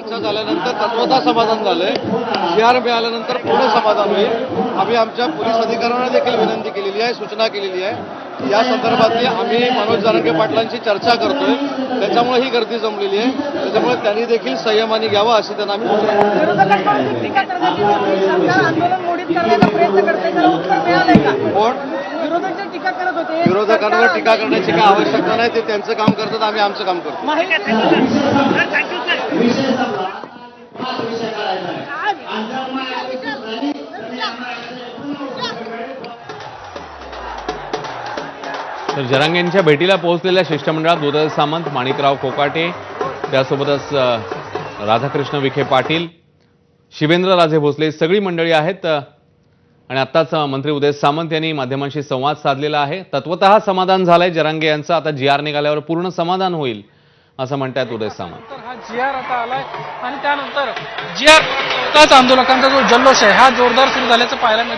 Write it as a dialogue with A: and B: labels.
A: चर्चा झाल्यानंतर तत्वतः समाधान झालंय. जी.आर. मिळाल्यानंतर पूर्ण समाधान होईल. आम्ही आमच्या पोलीस अधिकाऱ्यांना देखील विनंती केलेली आहे, सूचना केलेली आहे की या संदर्भातली आम्ही मनोज जरांगे पाटलांची चर्चा करतोय. त्याच्यामुळे ही गर्दी जमलेली आहे. त्याच्यामुळे त्यांनी देखील संयमाने घ्यावा अशी त्यांना आम्ही सूचना
B: आंदोलन मोडीत करण्याचा प्रयत्न करते, त्याला उत्तर मिळालंय का?
A: कोण
B: विरोधक टीका करत होते.
A: विरोधकांवर टीका करण्याची काही आवश्यकता नाही. ते त्यांचं काम करतात, आम्ही आमचं काम करतो.
C: तर जरांगेंच्या भेटीला पोहोचलेल्या शिष्टमंडळात उदय सामंत, माणिकराव कोकाटे, त्यासोबतच राधाकृष्ण विखे पाटील, शिवेंद्रराजे भोसले सगळी मंडळी आहेत. आणि आत्ताच मंत्री उदय सामंत यांनी माध्यमांशी संवाद साधलेला आहे. तत्वतः समाधान झालंय जरांगे यांचं. आता जी.आर. निघाल्यावर पूर्ण समाधान होईल असं म्हणतात उदय सामंत.
D: हा जी.आर. आता आलाय आणि त्यानंतर जी.आर. आंदोलकांचा जो जल्लोष आहे हा जोरदार सुरू झाल्याचं पाहायला मिळतं.